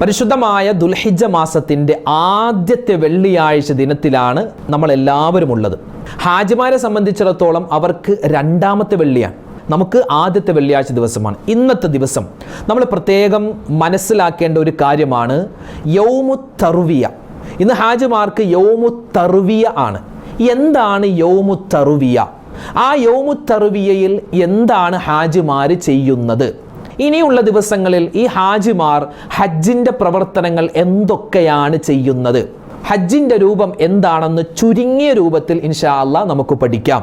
പരിശുദ്ധമായ ദുൽഹിജ്ജ മാസത്തിൻ്റെ ആദ്യത്തെ വെള്ളിയാഴ്ച ദിനത്തിലാണ് നമ്മളെല്ലാവരും ഉള്ളത്. ഹാജിമാരെ സംബന്ധിച്ചിടത്തോളം അവർക്ക് രണ്ടാമത്തെ വെള്ളിയാണ്, നമുക്ക് ആദ്യത്തെ വെള്ളിയാഴ്ച ദിവസമാണ്. ഇന്നത്തെ ദിവസം നമ്മൾ പ്രത്യേകം മനസ്സിലാക്കേണ്ട ഒരു കാര്യമാണ് യൗമു തർവിയ. ഇന്ന് ഹാജിമാർക്ക് യൗമു തർവിയ ആണ്. എന്താണ് യൗമു തർവിയ? ആ യൗമു തർവിയയിൽ എന്താണ് ഹാജിമാർ ചെയ്യുന്നത്? ഇനിയുള്ള ദിവസങ്ങളിൽ ഈ ഹാജിമാർ ഹജ്ജിൻ്റെ പ്രവർത്തനങ്ങൾ എന്തൊക്കെയാണ് ചെയ്യുന്നത്? ഹജ്ജിൻ്റെ രൂപം എന്താണെന്ന് ചുരുങ്ങിയ രൂപത്തിൽ ഇൻഷാ അല്ലാഹ് നമുക്ക് പഠിക്കാം.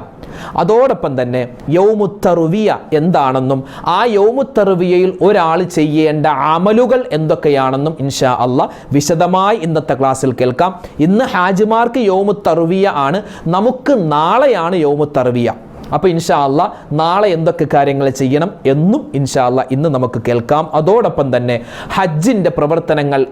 അതോടൊപ്പം തന്നെ യൗമു തർവിയ എന്താണെന്നും ആ യൗമു തർവിയയിൽ ഒരാൾ ചെയ്യേണ്ട അമലുകൾ എന്തൊക്കെയാണെന്നും ഇൻഷാ അല്ലാഹ് വിശദമായി ഇന്നത്തെ ക്ലാസ്സിൽ കേൾക്കാം. ഇന്ന് ഹാജിമാർക്ക് യൗമു തർവിയ ആണ്, നമുക്ക് നാളെയാണ് യൗമു തർവിയ. അപ്പോൾ ഇൻഷാ അല്ലാഹ് നാളെ എന്തൊക്കെ കാര്യങ്ങൾ ചെയ്യണം എന്നും ഇൻഷാ അല്ലാഹ് ഇന്ന് നമുക്ക് കേൾക്കാം. അതോടൊപ്പം തന്നെ ഹജ്ജിൻ്റെ പ്രവർത്തനങ്ങൾ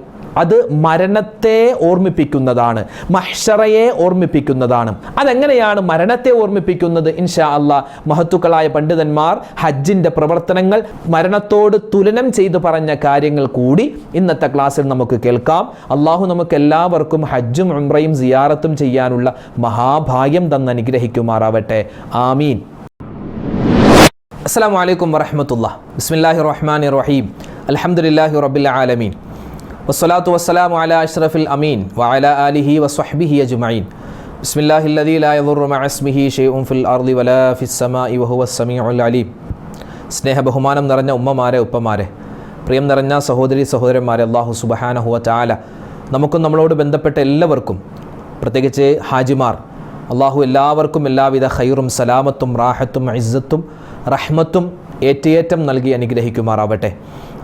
അത് മരണത്തെ ഓർമ്മിപ്പിക്കുന്നതാണ്, മഹ്ശറയെ ഓർമ്മിപ്പിക്കുന്നതാണ്. അതെങ്ങനെയാണ് മരണത്തെ ഓർമ്മിപ്പിക്കുന്നത്? ഇൻഷാ അല്ലാഹ് മഹത്തുക്കളായ പണ്ഡിതന്മാർ ഹജ്ജിൻ്റെ പ്രവർത്തനങ്ങൾ മരണത്തോട് തുലനം ചെയ്ത് പറഞ്ഞ കാര്യങ്ങൾ കൂടി ഇന്നത്തെ ക്ലാസ്സിൽ നമുക്ക് കേൾക്കാം. അള്ളാഹു നമുക്ക് എല്ലാവർക്കും ഹജ്ജും ഉംറയും സിയാറത്തും ചെയ്യാനുള്ള മഹാഭാഗ്യം തന്ന് അനുഗ്രഹിക്കുമാറാവട്ടെ. ആമീൻ. അസ്സലാമു അലൈക്കും വറഹ്മത്തുള്ളാഹി. ബിസ്മില്ലാഹിർ റഹ്മാനിർ റഹീം. അൽഹംദുലില്ലാഹി റബ്ബിൽ ആലമീൻ. വസ്സലാത്തു വസ്സലാമു അലാ അഷ്റഫിൽ അമീൻ വഅലാ ആലിഹി വസ്വഹ്ബിഹി അജ്മഈൻ. ബിസ്മില്ലാഹില്ലദീ ലാ യദുറു മഅ ഇസ്മിഹി ശൈഉൻ ഫിൽ അർളി വലാ ഫിസ് സമാഇ വഹുവസ് സമീഉൽ അലീം. സ്നേഹ ബഹുമാനം നിറഞ്ഞ ഉമ്മമാരെ, ഉപ്പമാരെ, പ്രിയം നിറഞ്ഞ സഹോദരി സഹോദരന്മാരെ, അല്ലാഹു സുബ്ഹാനഹു വ തആല നമുക്കും നമ്മളോട് ബന്ധപ്പെട്ട എല്ലാവർക്കും, പ്രത്യേകിച്ച് ഹാജിമാർ, അല്ലാഹു എല്ലാവർക്കും എല്ലാവിധ ഖൈറും സലാമത്തും റാഹത്തും ഇസ്സത്തും റഹ്മത്തും ഏറ്റേറ്റം നൽകി അനുഗ്രഹിക്കുമാറാവട്ടെ.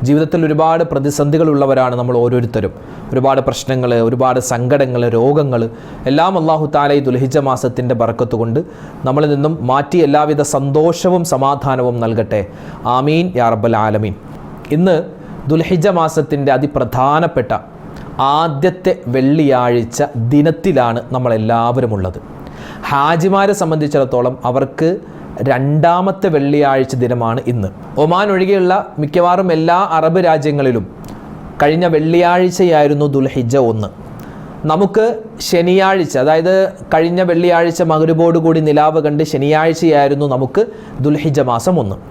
ജീവിതത്തിൽ ഒരുപാട് പ്രതിസന്ധികളുള്ളവരാണ് നമ്മൾ ഓരോരുത്തരും. ഒരുപാട് പ്രശ്നങ്ങൾ, ഒരുപാട് സങ്കടങ്ങൾ, രോഗങ്ങൾ എല്ലാം അല്ലാഹു തആല ഈ ദുൽഹിജ്ജ മാസത്തിൻ്റെ ബറക്കത്ത് കൊണ്ട് നമ്മളിൽ നിന്നും മാറ്റി എല്ലാവിധ സന്തോഷവും സമാധാനവും നൽകട്ടെ. ആമീൻ യാ റബ്ബൽ ആലമീൻ. ഇന്ന് ദുൽഹിജ്ജ മാസത്തിൻ്റെ അതിപ്രധാനപ്പെട്ട ആദ്യത്തെ വെള്ളിയാഴ്ച ദിനത്തിലാണ് നമ്മളെല്ലാവരും ഉള്ളത്. ഹാജിമാരെ സംബന്ധിച്ചിടത്തോളം അവർക്ക് രണ്ടാമത്തെ വെള്ളിയാഴ്ച ദിനമാണ് ഇന്ന്. ഒമാൻ ഒഴികെയുള്ള മിക്കവാറും എല്ലാ അറബ് രാജ്യങ്ങളിലും കഴിഞ്ഞ വെള്ളിയാഴ്ചയായിരുന്നു ദുൽഹിജ്ജ 1. നമുക്ക് ശനിയാഴ്ച, അതായത് കഴിഞ്ഞ വെള്ളിയാഴ്ച മഗ്രിബോടുകൂടി നിലാവ് കണ്ട് ശനിയാഴ്ചയായിരുന്നു നമുക്ക് ദുൽഹിജ്ജ മാസം 1.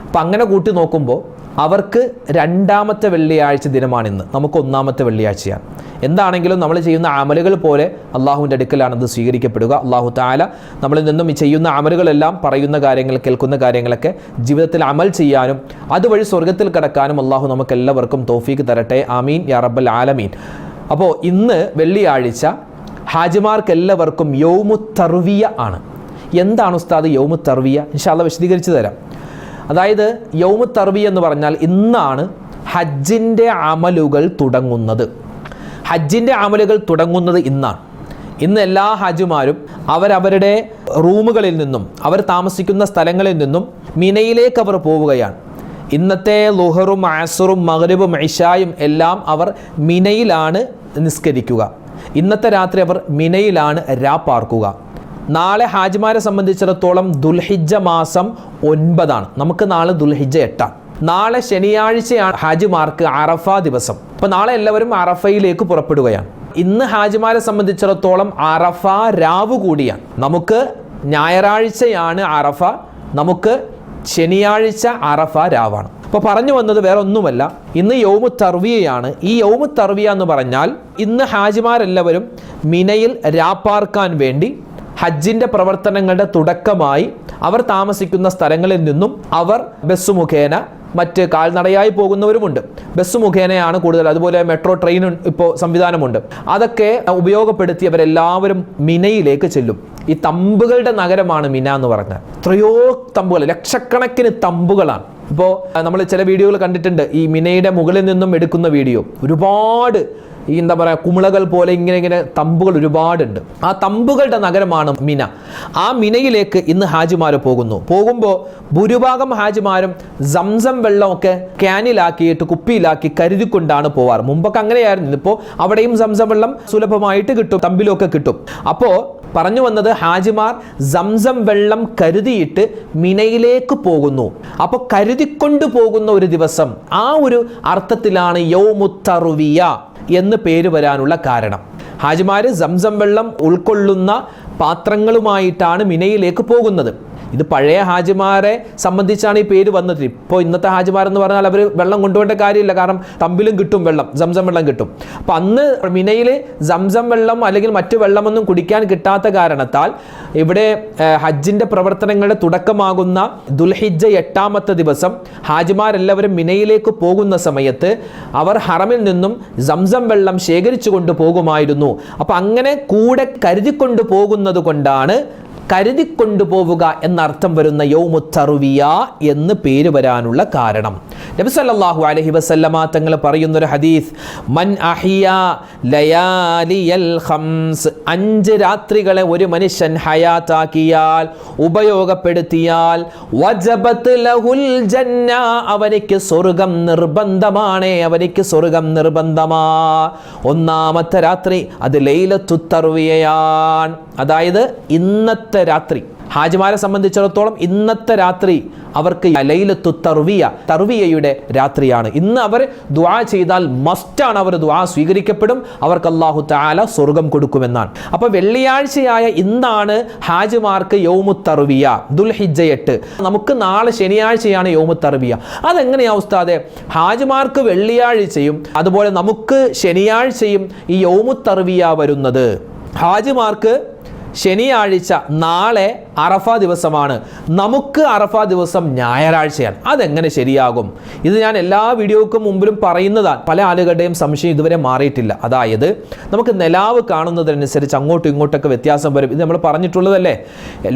അപ്പം അങ്ങനെ കൂട്ടി നോക്കുമ്പോൾ അവർക്ക് രണ്ടാമത്തെ വെള്ളിയാഴ്ച ദിനമാണിന്ന്, നമുക്ക് ഒന്നാമത്തെ വെള്ളിയാഴ്ചയാണ്. എന്താണെങ്കിലും നമ്മൾ ചെയ്യുന്ന അമലുകൾ പോലെ അള്ളാഹുവിൻ്റെ അടുക്കലാണത് സ്വീകരിക്കപ്പെടുക. അള്ളാഹു തആല നമ്മളിൽ നിന്നും ഈ ചെയ്യുന്ന അമലുകളെല്ലാം, പറയുന്ന കാര്യങ്ങൾ, കേൾക്കുന്ന കാര്യങ്ങളൊക്കെ ജീവിതത്തിൽ അമൽ ചെയ്യാനും അതുവഴി സ്വർഗത്തിൽ കടക്കാനും അള്ളാഹു നമുക്ക് എല്ലാവർക്കും തൗഫീക്ക് തരട്ടെ. ആമീൻ യാ റബ്ബൽ ആലമീൻ. അപ്പോൾ ഇന്ന് വെള്ളിയാഴ്ച ഹാജിമാർക്ക് എല്ലാവർക്കും യൗമു തർവിയ ആണ്. എന്താണ് ഉസ്താദ് യൗമു തർവിയ? ഇൻഷാ അല്ലാഹ് വിശദീകരിച്ച് തരാം. അതായത് യൗമു തർവിയ എന്ന് പറഞ്ഞാൽ ഇന്നാണ് ഹജ്ജിൻ്റെ അമലുകൾ തുടങ്ങുന്നത്. ഹജ്ജിൻ്റെ അമലുകൾ തുടങ്ങുന്നത് ഇന്നാണ്. ഇന്ന് എല്ലാ ഹാജിമാരും അവരവരുടെ റൂമുകളിൽ നിന്നും, അവർ താമസിക്കുന്ന സ്ഥലങ്ങളിൽ നിന്നും മിനയിലേക്ക് അവർ പോവുകയാണ്. ഇന്നത്തെ ളുഹറും അസ്റും മഗ്രിബും ഇശായും എല്ലാം അവർ മിനയിലാണ് നിസ്കരിക്കുക. ഇന്നത്തെ രാത്രി അവർ മിനയിലാണ് രാപ്പാർക്കുക. നാളെ ഹാജിമാരെ സംബന്ധിച്ചിടത്തോളം ദുൽഹിജ്ജ മാസം 9 നമുക്ക് നാളെ ദുൽഹിജ്ജ 8. നാളെ ശനിയാഴ്ചയാണ് ഹാജിമാർക്ക് അറഫ ദിവസം. അപ്പോൾ നാളെ എല്ലാവരും അറഫയിലേക്ക് പുറപ്പെടുകയാണ്. ഇന്ന് ഹാജിമാരെ സംബന്ധിച്ചിടത്തോളം അറഫ രാവ് കൂടിയാണ്. നമുക്ക് ഞായറാഴ്ചയാണ് അറഫ, നമുക്ക് ശനിയാഴ്ച അറഫ രാവാണ്. അപ്പോൾ പറഞ്ഞു വന്നത് വേറെ ഒന്നുമല്ല, ഇന്ന് യൗമു തർവിയയാണ്. ഈ യൗമു തർവിയ എന്ന് പറഞ്ഞാൽ ഇന്ന് ഹാജിമാരെല്ലാവരും മിനയിൽ രാപ്പാർക്കാൻ വേണ്ടി ഹജ്ജിൻ്റെ പ്രവർത്തനങ്ങളുടെ തുടക്കമായി അവർ താമസിക്കുന്ന സ്ഥലങ്ങളിൽ നിന്നും അവർ ബസ് മുഖേന, മറ്റ് കാൽനടയായി പോകുന്നവരുമുണ്ട്, ബസ് മുഖേനയാണ് കൂടുതൽ. അതുപോലെ മെട്രോ ട്രെയിൻ ഇപ്പോൾ സംവിധാനമുണ്ട്. അതൊക്കെ ഉപയോഗപ്പെടുത്തി അവരെല്ലാവരും മിനയിലേക്ക് ചെല്ലും. ഈ തമ്പുകളുടെ നഗരമാണ് മിന എന്ന് പറഞ്ഞാൽ. എത്രയോ തമ്പുകൾ, ലക്ഷക്കണക്കിന് തമ്പുകളാണ്. ഇപ്പോൾ നമ്മൾ ചില വീഡിയോകൾ കണ്ടിട്ടുണ്ട്, ഈ മിനയുടെ മുകളിൽ നിന്നും എടുക്കുന്ന വീഡിയോ. ഒരുപാട് ഈ എന്താ പറയുക, കുമിളകൾ പോലെ ഇങ്ങനെ തമ്പുകൾ ഒരുപാടുണ്ട്. ആ തമ്പുകളുടെ നഗരമാണ് മിന. ആ മിനയിലേക്ക് ഇന്ന് ഹാജിമാർ പോകുമ്പോൾ ഭൂരിഭാഗം ഹാജിമാരും സംസം വെള്ളമൊക്കെ ക്യാനിലാക്കിയിട്ട് കുപ്പിയിലാക്കി കരുതിക്കൊണ്ടാണ് പോവാറ്. മുമ്പൊക്കെ അങ്ങനെയായിരുന്നു. ഇപ്പോൾ അവിടെയും സംസം വെള്ളം സുലഭമായിട്ട് കിട്ടും, തമ്പിലൊക്കെ കിട്ടും. അപ്പോൾ പറഞ്ഞു വന്നത് ഹാജിമാർ സംസം വെള്ളം കരുതിയിട്ട് മിനയിലേക്ക് പോകുന്നു. അപ്പോൾ കരുതിക്കൊണ്ടു പോകുന്ന ഒരു ദിവസം, ആ ഒരു അർത്ഥത്തിലാണ് യൗമുത് തർവിയ എന്ന് പേര് വരാനുള്ള കാരണം. ഹാജിമാർ സംസം വെള്ളം ഉൾക്കൊള്ളുന്ന പാത്രങ്ങളുമായിട്ടാണ് മിനയിലേക്ക് പോകുന്നത്. ഇത് പഴയ ഹാജിമാരെ സംബന്ധിച്ചാണ് ഈ പേര് വന്നത്. ഇപ്പോൾ ഇന്നത്തെ ഹാജിമാരെന്ന് പറഞ്ഞാൽ അവർ വെള്ളം കൊണ്ടുപോകേണ്ട കാര്യമില്ല, കാരണം തമ്പിലും കിട്ടും വെള്ളം, സംസം വെള്ളം കിട്ടും. അപ്പം അന്ന് മിനയിൽ സംസം വെള്ളം അല്ലെങ്കിൽ മറ്റു വെള്ളമൊന്നും കുടിക്കാൻ കിട്ടാത്ത കാരണത്താൽ ഇവിടെ ഹജ്ജിൻ്റെ പ്രവർത്തനങ്ങളുടെ തുടക്കമാകുന്ന ദുൽഹിജ്ജ 8-ാമത്തെ ദിവസം ഹാജിമാരെല്ലാവരും മിനയിലേക്ക് പോകുന്ന സമയത്ത് അവർ ഹറമിൽ നിന്നും സംസം വെള്ളം ശേഖരിച്ചു കൊണ്ട് പോകുമായിരുന്നു. അപ്പം അങ്ങനെ കൂടെ കരുതിക്കൊണ്ട് പോകുന്നത് കൊണ്ടാണ് കരുതിക്കൊണ്ടുപോവുക എന്നർത്ഥം വരുന്ന യൗമുത് തർവിയ എന്ന് പേര് വരാനുള്ള കാരണം. നബി സല്ലല്ലാഹു അലൈഹി വസല്ലമ തങ്ങൾ പറയുന്നൊരു ഹദീസ്, മൻ അഹിയ ലയാലിയൽ ഖംസ്, 5 രാത്രികളെ ഒരു മനുഷ്യൻ ഹയാത്താക്കിയാൽ, ഉപയോഗപ്പെടുത്തിയാൽ, വജബത് ലഹുൽ ജന്ന, അവനിക്ക് സ്വർഗ്ഗം നിർബന്ധമാണ്, അവനിക്ക് സ്വർഗ്ഗം നിർബന്ധമാ. 1-ാമത്തെ രാത്രി അത് ലൈലത്തുത് തർവിയയാണ്, അതായത് ഇന്നത്തെ രാത്രി. ഹാജിമാരെ സംബന്ധിച്ചിടത്തോളം ഇന്നത്തെ രാത്രി അവർക്ക് ലൈലത്തുത് തർവിയ, തർവിയയുടെ രാത്രിയാണ്. ഇന്ന് അവർ ദുആ ചെയ്താൽ മസ്റ്റാണ്, അവർ ദുആ സ്വീകരിക്കപ്പെടും, അവർക്ക് അല്ലാഹു തആല സ്വർഗ്ഗം കൊടുക്കുമെന്നാണ്. അപ്പോൾ വെള്ളിയാഴ്ചയായ ഇന്നാണ് ഹാജിമാർക്ക് യൗമുത് തർവിയ, ദുൽഹിജ്ജ 8. നമുക്ക് നാളെ ശനിയാഴ്ചയാണ് യൗമുത് തർവിയ. അതെങ്ങനെയാ ഉസ്താദേ? ഹാജിമാർക്ക് വെള്ളിയാഴ്ചയും അതുപോലെ നമുക്ക് ശനിയാഴ്ചയും ഈ യൗമുത് തർവിയ വരുന്നത്. ഹാജിമാർക്ക് ശനിയാഴ്ച നാളെ അറഫ ദിവസമാണ്, നമുക്ക് അറഫ ദിവസം ഞായറാഴ്ചയാണ്. അതെങ്ങനെ ശരിയാകും? ഇത് ഞാൻ എല്ലാ വീഡിയോക്കും മുമ്പിലും പറയുന്നതാണ്. പല ആളുകളുടെയും സംശയം ഇതുവരെ മാറിയിട്ടില്ല. അതായത് നമുക്ക് നിലാവ് കാണുന്നതിനനുസരിച്ച് അങ്ങോട്ടും ഇങ്ങോട്ടൊക്കെ വ്യത്യാസം വരും. ഇത് നമ്മൾ പറഞ്ഞിട്ടുള്ളതല്ലേ.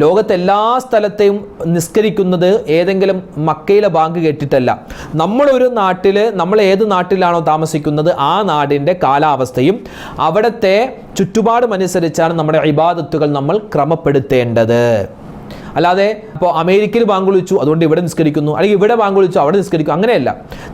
ലോകത്തെല്ലാ സ്ഥലത്തെയും നിസ്കരിക്കുന്നത് ഏതെങ്കിലും മക്കയിലെ ബാങ്ക് കേട്ടിട്ടല്ല. നമ്മളൊരു നാട്ടിൽ, നമ്മൾ ഏത് നാട്ടിലാണോ താമസിക്കുന്നത് ആ നാടിൻ്റെ കാലാവസ്ഥയും അവിടുത്തെ ചുറ്റുപാടും അനുസരിച്ചാണ് നമ്മുടെ ഇബാദത്തുകൾ നമ്മൾ ക്രമപ്പെടുത്തേണ്ടത്. അല്ലാതെ ഇപ്പോൾ അമേരിക്കയിൽ ബാങ്ക് വിളിച്ചു അതുകൊണ്ട് ഇവിടെ നിസ്കരിക്കുന്നു, അല്ലെങ്കിൽ ഇവിടെ ബാങ്ക് വിളിച്ചു അവിടെ നിസ്കരിക്കും, അങ്ങനെയല്ല.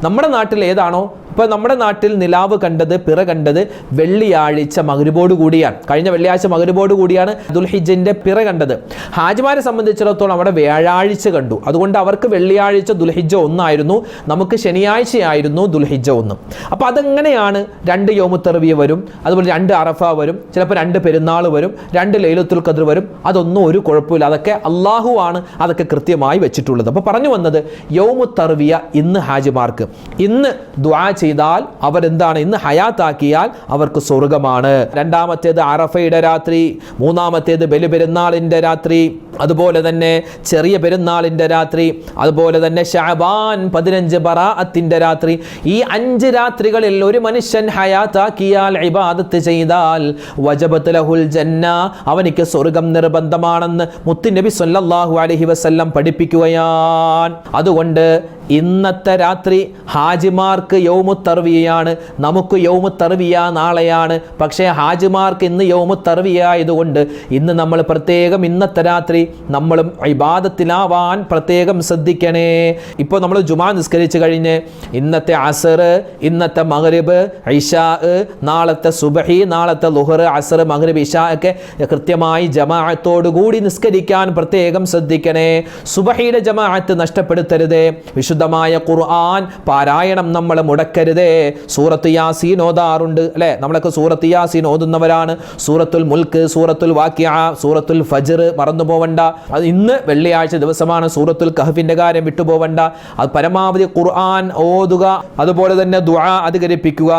നമ്മുടെ നാട്ടിൽ ഏതാണോ, ഇപ്പോൾ നമ്മുടെ നാട്ടിൽ നിലാവ് കണ്ടത്, പിറ കണ്ടത് വെള്ളിയാഴ്ച മഗ്രിബോട് കൂടിയാണ്. കഴിഞ്ഞ വെള്ളിയാഴ്ച മഗ്രിബോട് കൂടിയാണ് ദുൽഹിജ്ജൻ്റെ പിറ കണ്ടത്. ഹാജിമാരെ സംബന്ധിച്ചിടത്തോളം അവിടെ വ്യാഴാഴ്ച കണ്ടു, അതുകൊണ്ട് അവർക്ക് വെള്ളിയാഴ്ച ദുൽഹിജ്ജ 1 ആയിരുന്നു, നമുക്ക് ശനിയാഴ്ചയായിരുന്നു ദുൽഹിജ്ജ 1. അപ്പോൾ അതെങ്ങനെയാണ് 2 യൗമുത് തർവിയ വരും, അതുപോലെ 2 അറഫ വരും, ചിലപ്പോൾ 2 പെരുന്നാൾ വരും, 2 ലൈലത്തുൽ ഖദ്ർ വരും. അതൊന്നും ഒരു കുഴപ്പമില്ല, അതൊക്കെ അള്ളാഹു ആണ് അതൊക്കെ കൃത്യമായി വെച്ചിട്ടുള്ളത്. അപ്പോൾ പറഞ്ഞു വന്നത് യൗമുത് തർവിയ ഇന്ന് ഹാജിമാർക്ക്, ഇന്ന് ദുആ ചെയ്താൽ അവരെന്താണ്, ഇന്ന് ഹയാത്താക്കിയാൽ അവർക്ക് സ്വർഗ്ഗമാണ്. 2-ാമത്തേത് അറഫയുടെ രാത്രി, 3-ാമത്തേത് ബലിപെരുന്നാളിൻ്റെ രാത്രി, അതുപോലെ തന്നെ ചെറിയ പെരുന്നാളിൻ്റെ രാത്രി, അതുപോലെ തന്നെ ശഅബാൻ 15 ബറാഅത്തിൻ്റെ രാത്രി. ഈ 5 രാത്രികളിൽ ഒരു മനുഷ്യൻ ഹയാത്താക്കിയാൽ, ഇബാദത്ത് ചെയ്താൽ, വജബത് ലഹുൽ ജന്ന, അവനിക്ക് സ്വർഗ്ഗം നിർബന്ധമാണെന്ന് മുത്തുനബി സല്ലല്ലാഹു അലൈഹി വസല്ലം പഠിപ്പിക്കുകയാണ്. അതുകൊണ്ട് ഇന്നത്തെ രാത്രി ഹാജിമാർക്ക് യൗമുത് തർവിയയാണ്, നമുക്ക് യൗമുത് തർവിയ നാളെയാണ്. പക്ഷേ ഹാജിമാർക്ക് ഇന്ന് യൗമുത് തർവിയ ആയതുകൊണ്ട് ഇന്ന് നമ്മൾ പ്രത്യേകം ഇന്നത്തെ രാത്രി നമ്മളും ഇബാദത്തിലാവാൻ പ്രത്യേകം ശ്രദ്ധിക്കണേ. ഇപ്പോൾ നമ്മൾ ജുമാ നിസ്കരിച്ച് കഴിഞ്ഞ് ഇന്നത്തെ അസർ, ഇന്നത്തെ മഗ്രിബ്, ഇശാ, നാളത്തെ സുബ്ഹി, നാളത്തെ ളുഹർ, അസർ, മഗ്രിബ്, ഇശാ ഒക്കെ കൃത്യമായി ജമാഅത്തോടു കൂടി നിസ്കരിക്കാൻ പ്രത്യേകം ശ്രദ്ധിക്കണേ. സുബ്ഹിയുടെ ജമാഅത്ത് നഷ്ടപ്പെടുത്തരുതേ. വിശുദ്ധമായ ഖുർആൻ പാരായണം നമ്മൾ മുടക്കരുതേ. സൂറത്ത് യാസീൻ ഓതാറുണ്ട് അല്ലേ, നമ്മളൊക്കെ സൂറത്ത് യാസീൻ ഓതുന്നവരാണ്. സൂറത്തുൽ മുൽക്ക്, സൂറത്തുൽ വാഖിഅ, സൂറത്തുൽ ഫജ്ർ മറന്നു പോവണ്ട. അത് ഇന്ന് വെള്ളിയാഴ്ച ദിവസമാണ്. സൂറത്തുൽ കഹ്ഫിന്റെ കാര്യം വിട്ടുപോവണ്ട. അത് പരമാവധി ഖുർആൻ ഓതുക, അതുപോലെ തന്നെ ദുആ അധികരിപ്പിക്കുക,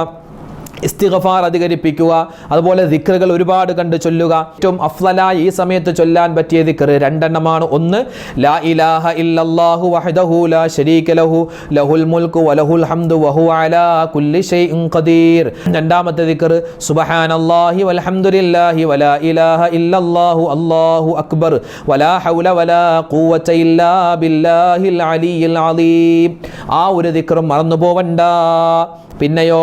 ഇസ്തിഗ്ഫാർ അധികരിപ്പിക്കുക, അതുപോലെ ദിക്റുകൾ ഒരുപാട് കണ്ട് ചൊല്ലുക. ഏറ്റവും അഫ്ളലായി ഈ സമയത്ത് ചൊല്ലാൻ പറ്റിയ ദിക്ർ 2 എണ്ണമാണ്. ഒന്ന്, ലാ ഇലാഹ ഇല്ലല്ലാഹു വഹ്ദഹു ലാ ശരീക ലഹു ലഹുൽ മുൽക്കു വലഹുൽ ഹംദു വഹുവ അലാ കുല്ലി ഷൈഇൻ ഖദീർ. രണ്ടാമത്തെ ദിക്ർ സുബ്ഹാനല്ലാഹി വൽഹംദുലില്ലാഹി വലാ ഇലാഹ ഇല്ലല്ലാഹു അല്ലാഹു അക്ബർ വലാ ഹൗല വലാ ഖുവത ഇല്ലാ ബില്ലാഹിൽ അലിയിൽ അലീം. ആ ഒരു ദിക്റും മറന്നു പോവണ്ട. പിന്നെയോ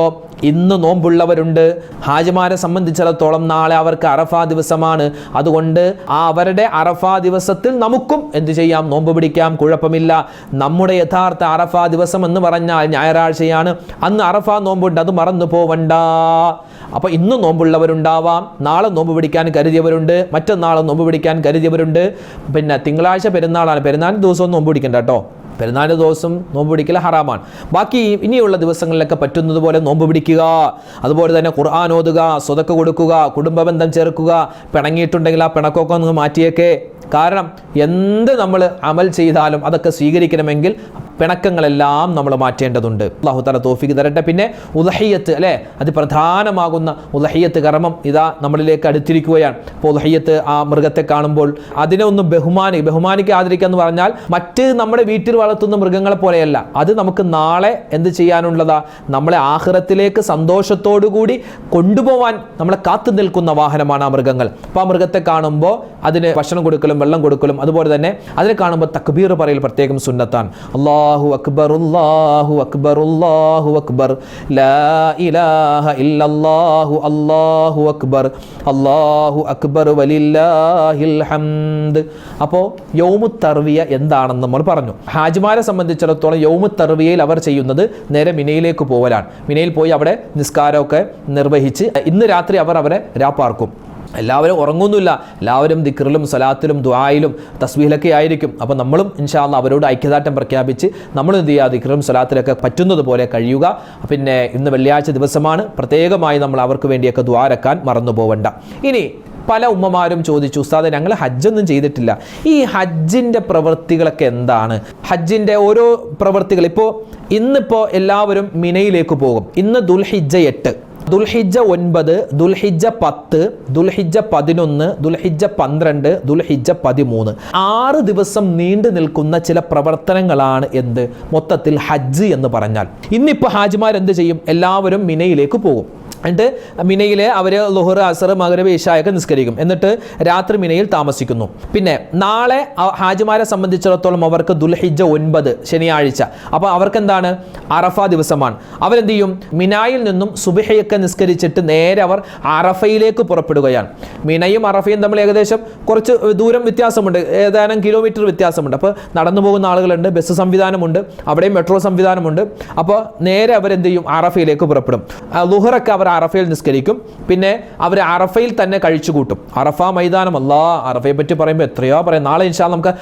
ഇന്ന് നോമ്പുള്ളവരുണ്ട്. ഹാജിമാരെ സംബന്ധിച്ചിടത്തോളം നാളെ അവർക്ക് അറഫാ ദിവസമാണ്. അതുകൊണ്ട് അവരുടെ അറഫാ ദിവസത്തിൽ നമുക്കും എന്ത് ചെയ്യാം? നോമ്പ് പിടിക്കാം, കുഴപ്പമില്ല. നമ്മുടെ യഥാർത്ഥ അറഫാ ദിവസം എന്ന് പറഞ്ഞാൽ ഞായറാഴ്ചയാണ്. അന്ന് അറഫാ നോമ്പുണ്ട്, അത് മറന്നു പോവണ്ട. അപ്പോൾ ഇന്ന് നോമ്പുള്ളവരുണ്ടാവാം, നാളെ നോമ്പ് പിടിക്കാൻ കരുതിയവരുണ്ട്, മറ്റന്നാൾ നോമ്പ് പിടിക്കാൻ കരുതിയവരുണ്ട്. പിന്നെ തിങ്കളാഴ്ച പെരുന്നാളാണ്, പെരുന്നാൾ ദിവസവും നോമ്പ് പിടിക്കണ്ട കേട്ടോ. പെരുന്നാളിൻ്റെ ദിവസം നോമ്പ് പിടിക്കൽ ഹറാമാണ്. ബാക്കി ഇനിയുള്ള ദിവസങ്ങളിലൊക്കെ പറ്റുന്നത് പോലെ നോമ്പ് പിടിക്കുക. അതുപോലെ തന്നെ ഖുർആൻ ഓതുക, സ്വതക്ക കൊടുക്കുക, കുടുംബ ബന്ധം ചേർക്കുക. പിണങ്ങിയിട്ടുണ്ടെങ്കിൽ ആ പിണക്കൊക്കെ ഒന്ന് മാറ്റിയേക്കേ. കാരണം എന്ത് നമ്മൾ അമൽ ചെയ്താലും അതൊക്കെ സ്വീകരിക്കണമെങ്കിൽ പിണക്കങ്ങളെല്ലാം നമ്മൾ മാറ്റേണ്ടതുണ്ട്. അല്ലാഹു തആല തൗഫീഖ് തരട്ടെ. പിന്നെ ഉദ്ഹിയ്യത്ത് അല്ലേ, അതിപ്രധാനമാകുന്ന ഉദ്ഹിയ്യത്ത് കർമ്മം ഇതാ നമ്മളിലേക്ക് അടുത്തിരിക്കുകയാണ്. അപ്പോൾ ഉദ്ഹിയ്യത്ത്, ആ മൃഗത്തെ കാണുമ്പോൾ അതിനെ ഒന്ന് ബഹുമാനിക്കുക, ആദരിക്കുക എന്ന് പറഞ്ഞാൽ മറ്റ് നമ്മുടെ വീട്ടിൽ വളർത്തുന്ന മൃഗങ്ങളെ പോലെയല്ല. അത് നമുക്ക് നാളെ എന്ത് ചെയ്യാനുള്ളതാ? നമ്മളെ ആഖിറത്തിലേക്ക് സന്തോഷത്തോടുകൂടി കൊണ്ടുപോകാൻ നമ്മളെ കാത്തു നിൽക്കുന്ന വാഹനമാണ് ആ മൃഗങ്ങൾ. അപ്പോൾ ആ മൃഗത്തെ കാണുമ്പോൾ അതിന് ഭക്ഷണം കൊടുക്കലും വെള്ളം കൊടുക്കലും, അതുപോലെ തന്നെ അതിനെ കാണുമ്പോൾ തക്ബീർ പറയൽ പ്രത്യേകം സുന്നത്താണ്. അല്ലാഹു അക്ബർ, അല്ലാഹു അക്ബർ, അല്ലാഹു അക്ബർ, ലാ ഇലാഹ ഇല്ലല്ലാഹു, അല്ലാഹു അക്ബർ, അല്ലാഹു അക്ബർ വലില്ലാഹിൽ ഹംദ്. അപ്പോൾ യൗമു തർവിയ എന്താണെന്ന് നമ്മൾ പറഞ്ഞു. ഹാജിമാരെ സംബന്ധിച്ചിടത്തോളം യൗമു തർവിയയിൽ അവർ ചെയ്യുന്നത് നേരെ മിനയിലേക്ക് പോവലാണ്. മിനയിൽ പോയി അവിടെ നിസ്കാരമൊക്കെ നിർവഹിച്ച് ഇന്ന് രാത്രി അവർ അവരെ രാപ്പാർക്കും. എല്ലാവരും ഉറങ്ങുന്നില്ല, എല്ലാവരും ദിക്റിലും സ്വലാത്തിലും ദുആയിലും തസ്ബീഹിലൊക്കെ ആയിരിക്കും. അപ്പോൾ നമ്മളും ഇൻഷാ അല്ലാഹ് അവരോട് ഐക്യദാർഢ്യം പ്രഖ്യാപിച്ച് നമ്മൾ എന്ത് ചെയ്യുക? ദിക്റിലും സ്വലാത്തിലൊക്കെ പറ്റുന്നത് പോലെ കഴിയുക. പിന്നെ ഇന്ന് വെള്ളിയാഴ്ച ദിവസമാണ്, പ്രത്യേകമായി നമ്മൾ അവർക്ക് വേണ്ടിയൊക്കെ ദുആ രക്കാൻ മറന്നു പോവണ്ട. ഇനി പല ഉമ്മമാരും ചോദിച്ചു, ഉസ്താദെ ഞങ്ങൾ ഹജ്ജൊന്നും ചെയ്തിട്ടില്ല, ഈ ഹജ്ജിൻ്റെ പ്രവൃത്തികളൊക്കെ എന്താണ്? ഹജ്ജിൻ്റെ ഓരോ പ്രവൃത്തികൾ ഇന്നിപ്പോൾ എല്ലാവരും മിനയിലേക്ക് പോകും. ഇന്ന് ദുൽഹിജ്ജ 8, ദുൽഹിജ്ജ 9, ദുൽഹിജ്ജ 10, ദുൽഹിജ്ജ 11, ദുൽഹിജ്ജ 12, ദുൽഹിജ്ജ 13. 6 ദിവസം നീണ്ടു നിൽക്കുന്ന ചില പ്രവർത്തനങ്ങളാണ് എന്ത് മൊത്തത്തിൽ ഹജ്ജ് എന്ന് പറഞ്ഞാൽ. ഇന്നിപ്പോൾ ഹാജിമാർ എന്ത് ചെയ്യും? എല്ലാവരും മിനയിലേക്ക് പോകും. എന്നിട്ട് മിനയിൽ അവർ ളുഹർ, അസർ, മഗ്രിബ്, ഇശായൊക്കെ നിസ്കരിക്കും. എന്നിട്ട് രാത്രി മിനയിൽ താമസിക്കുന്നു. പിന്നെ നാളെ ഹാജിമാരെ സംബന്ധിച്ചിടത്തോളം അവർക്ക് ദുൽഹിജ്ജ 9 ശനിയാഴ്ച. അപ്പോൾ അവർക്ക് എന്താണ്? അറഫ ദിവസമാണ്. അവരെന്ത് ചെയ്യും? മിനായിൽ നിന്നും സുബ്ഹിയൊക്കെ നിസ്കരിച്ചിട്ട് നേരെ അവർ അറഫയിലേക്ക് പുറപ്പെടുകയാണ്. മിനയും അറഫയും തമ്മിൽ ഏകദേശം കുറച്ച് ദൂരം വ്യത്യാസമുണ്ട്, ഏതാനും കിലോമീറ്റർ വ്യത്യാസമുണ്ട്. അപ്പോൾ നടന്നു പോകുന്ന ആളുകളുണ്ട്, ബസ് സംവിധാനമുണ്ട്, അവിടെയും മെട്രോ സംവിധാനമുണ്ട്. അപ്പോൾ നേരെ അവരെന്ത് ചെയ്യും? അറഫയിലേക്ക് പുറപ്പെടും. ളുഹറൊക്കെ അവർ അറഫയിൽ നിസ്കരിക്കും. പിന്നെ അവർ അറഫയിൽ തന്നെ കഴിച്ചു കൂട്ടും. അറഫ മൈതാനം, അറഫയെ പറ്റി പറയുമ്പോൾ എത്രയോ പറയാം. നാളെ ഇൻഷാ അല്ലാഹ് നമുക്ക്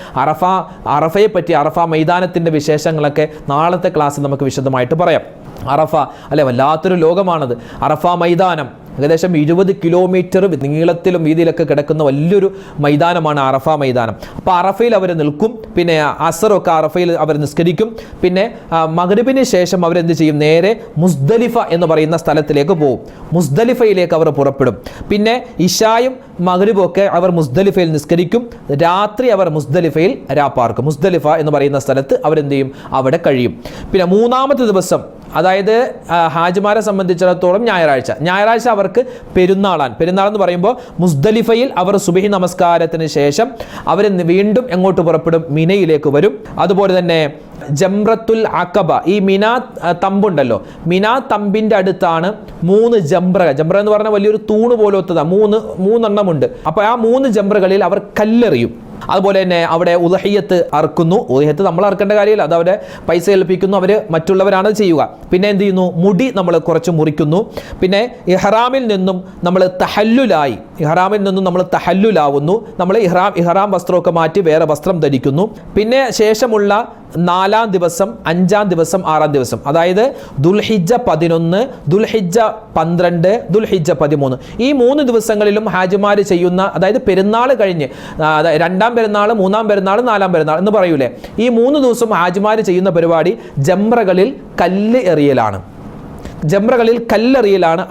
അറഫയെ പറ്റി, അറഫ മൈതാനത്തിൻ്റെ വിശേഷങ്ങളൊക്കെ നാളത്തെ ക്ലാസ്സിൽ നമുക്ക് വിശദമായിട്ട് പറയാം. അറഫ അല്ലെ, വല്ലാത്തൊരു ലോകമാണത്. അറഫ മൈതാനം ഏകദേശം 20 കിലോമീറ്റർ നീളത്തിലും വീതിയിലൊക്കെ കിടക്കുന്ന വലിയൊരു മൈതാനമാണ് അറഫ മൈതാനം. അപ്പോൾ അറഫയിൽ അവർ നിൽക്കും. പിന്നെ അസറൊക്കെ അറഫയിൽ അവർ നിസ്കരിക്കും. പിന്നെ മഗ്രിബിന് ശേഷം അവരെന്ത് ചെയ്യും? നേരെ മുസ്ദലിഫ എന്ന് പറയുന്ന സ്ഥലത്തിലേക്ക് പോകും. മുസ്ദലിഫയിലേക്ക് അവർ പുറപ്പെടും. പിന്നെ ഇശായും മഗ്രിബും ഒക്കെ അവർ മുസ്ദലിഫയിൽ നിസ്കരിക്കും. രാത്രി അവർ മുസ്ദലിഫയിൽ രാപ്പാർക്കും. മുസ്ദലിഫ എന്ന് പറയുന്ന സ്ഥലത്ത് അവരെന്ത് ചെയ്യും? അവിടെ കഴിയും. പിന്നെ 3-ാമത്തെ ദിവസം, അതായത് ഹാജിമാരെ സംബന്ധിച്ചിടത്തോളം ഞായറാഴ്ച അവർക്ക് പെരുന്നാളാണ്. പെരുന്നാൾ എന്ന് പറയുമ്പോൾ മുസ്ദലിഫയിൽ അവർ സുബഹി നമസ്കാരത്തിന് ശേഷം അവർ വീണ്ടും എങ്ങോട്ട് പുറപ്പെടും? മിനയിലേക്ക് വരും. അതുപോലെ തന്നെ ജംറത്തുൽ അഖബ, ഈ മിനാ തമ്പുണ്ടല്ലോ, മിനാ തമ്പിൻ്റെ അടുത്താണ് 3 ജംറ എന്ന് പറഞ്ഞാൽ വലിയൊരു തൂണ് പോലത്തതാണ്. 3 ഉണ്ട്. അപ്പോൾ ആ 3 ജംറകളിൽ അവർ കല്ലെറിയും. അതുപോലെ തന്നെ അവിടെ ഉദ്ഹിയ്യത്ത് അറുക്കുന്നു. ഉദ്ഹിയ്യത്ത് നമ്മൾ അറുക്കേണ്ട കാര്യമില്ല, അത് അവരെ പൈസ ഏൽപ്പിക്കുന്നു, അവർ മറ്റുള്ളവരാണ് ചെയ്യുക. പിന്നെ എന്ത് ചെയ്യുന്നു? മുടി നമ്മൾ കുറച്ച് മുറിക്കുന്നു. പിന്നെ ഇഹ്റാമിൽ നിന്നും നമ്മൾ തഹല്ലുലാവുന്നു. നമ്മൾ ഇഹ്റാം വസ്ത്രമൊക്കെ മാറ്റി വേറെ വസ്ത്രം ധരിക്കുന്നു. പിന്നെ ശേഷമുള്ള 4-ാം ദിവസം, 5-ാം ദിവസം, 6-ാം ദിവസം, അതായത് ദുൽഹിജ്ജ 11, ദുൽഹിജ്ജ 12, ദുൽഹിജ്ജ 13, ഈ 3 ദിവസങ്ങളിലും ഹാജിമാർ ചെയ്യുന്ന, അതായത് പെരുന്നാൾ കഴിഞ്ഞ് 2-ാം പെരുന്നാൾ, 3-ാം പെരുന്നാൾ, 4-ാം പെരുന്നാൾ എന്ന് പറയൂലേ, ഈ 3 ദിവസം ഹാജിമാർ ചെയ്യുന്ന പരിപാടി ജംറകളിൽ കല്ല് എറിയലാണ്.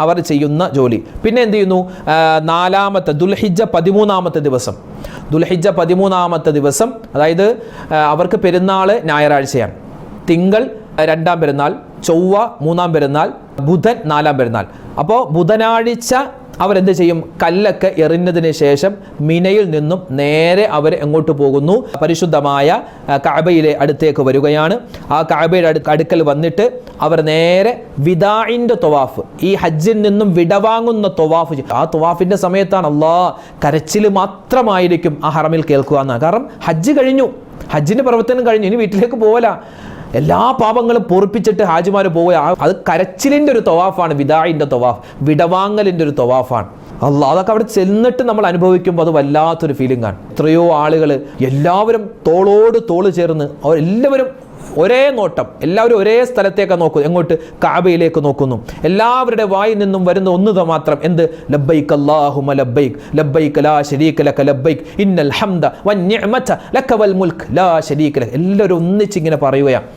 അവർ ചെയ്യുന്ന ജോലി. പിന്നെ എന്ത് ചെയ്യുന്നു? 4-ാമത്തെ ദുൽഹിജ്ജ 13-ാമത്തെ ദിവസം, അതായത് അവർക്ക് പെരുന്നാൾ ഞായറാഴ്ചയാണ്. തിങ്കൾ 2-ാം പെരുന്നാൾ, ചൊവ്വ 3-ാം പെരുന്നാൾ, ബുധൻ 4-ാം പെരുന്നാൾ. അപ്പോൾ ബുധനാഴ്ച അവരെന്ത് ചെയ്യും? കല്ലൊക്കെ എറിഞ്ഞതിന് ശേഷം മിനയിൽ നിന്നും നേരെ അവർ എങ്ങോട്ട് പോകുന്നു? പരിശുദ്ധമായ കഅബയിലെ അടുത്തേക്ക് വരികയാണ്. ആ കഅബയുടെ അടുക്കൽ വന്നിട്ട് അവർ നേരെ വിദാഇന്റെ തവാഫ്, ഈ ഹജ്ജിൽ നിന്നും വിടവാങ്ങുന്ന തവാഫ്, ആ തവാഫിന്റെ സമയത്താണ് കരച്ചിൽ മാത്രമായിരിക്കും ആ ഹറമിൽ കേൾക്കുക എന്നാണ്. കാരണം ഹജ്ജ് കഴിഞ്ഞു, ഹജ്ജിന്റെ പ്രവർത്തനം കഴിഞ്ഞു, ഇനി വീട്ടിലേക്ക് പോകല, എല്ലാ പാപങ്ങളും പൊറുപ്പിച്ചിട്ട് ഹാജിമാർ പോവുക. അത് കരച്ചിലിൻ്റെ ഒരു തവാഫാണ്, വിദാഇന്റെ തവാഫ്, വിടവാങ്ങലിൻ്റെ ഒരു തവാഫാണ്. അതൊക്കെ അവിടെ ചെന്നിട്ട് നമ്മൾ അനുഭവിക്കുമ്പോൾ അത് വല്ലാത്തൊരു ഫീലിംഗ് ആണ്. എത്രയോ ആളുകൾ എല്ലാവരും തോളോട് തോള് ചേർന്ന് അവരെല്ലാവരും ഒരേ നോട്ടം, എല്ലാവരും ഒരേ സ്ഥലത്തേക്ക് നോക്കുന്നു. എങ്ങോട്ട്? കഅബയിലേക്ക് നോക്കുന്നു. എല്ലാവരുടെ വായിൽ നിന്നും വരുന്ന ഒന്നു മാത്രം, എന്ത്? ലബ്ബൈക് അല്ലാഹുമ്മ ലബ്ബൈക്, ലബ്ബൈക് ലാ ശരീക ലക ലബ്ബൈക്, ഇന്നൽ ഹംദ വന്നിഅമത ലക വൽ മുൽക്ക് ലാ ശരീക ലക. എല്ലാവരും ഒന്നിച്ചിങ്ങനെ പറയുകയാണ്.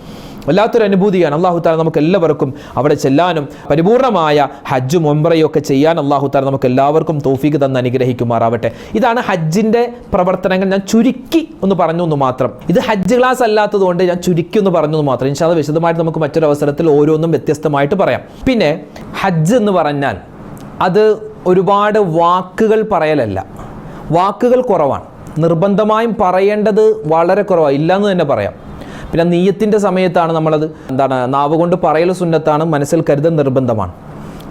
വല്ലാത്തൊരു അനുഭൂതിയാണ്. അല്ലാഹു തആല നമുക്ക് എല്ലാവർക്കും അവിടെ ചെല്ലാനും പരിപൂർണമായ ഹജ്ജും ഉംറയും ഒക്കെ ചെയ്യാൻ അല്ലാഹു തആല നമുക്ക് എല്ലാവർക്കും തൗഫീഖ് തന്ന് അനുഗ്രഹിക്കുമാറാവട്ടെ. ഇതാണ് ഹജ്ജിന്റെ പ്രവർത്തനങ്ങൾ. ഞാൻ ചുരുക്കി ഒന്ന് പറഞ്ഞു മാത്രം. ഇത് ഹജ്ജ് ക്ലാസ് അല്ലാത്തത് കൊണ്ട് ഞാൻ ചുരുക്കി ഒന്ന് പറഞ്ഞു മാത്രം. ഇൻഷാ അല്ലാഹ് വിശദമായിട്ട് നമുക്ക് മറ്റൊരു അവസരത്തിൽ ഓരോന്നും വ്യത്യസ്തമായിട്ട് പറയാം. പിന്നെ ഹജ്ജ് എന്ന് പറഞ്ഞാൽ അത് ഒരുപാട് വാക്കുകൾ പറയലല്ല, വാക്കുകൾ കുറവാണ്. നിർബന്ധമായും പറയേണ്ടത് വളരെ കുറവാണ്, ഇല്ലയെന്ന് തന്നെ പറയാം. പിന്നെ നീയത്തിൻ്റെ സമയത്താണ് നമ്മളത് നാവ് കൊണ്ട് പറയൽ സുന്നത്താണ്, മനസ്സിൽ കരുതൽ നിർബന്ധമാണ്.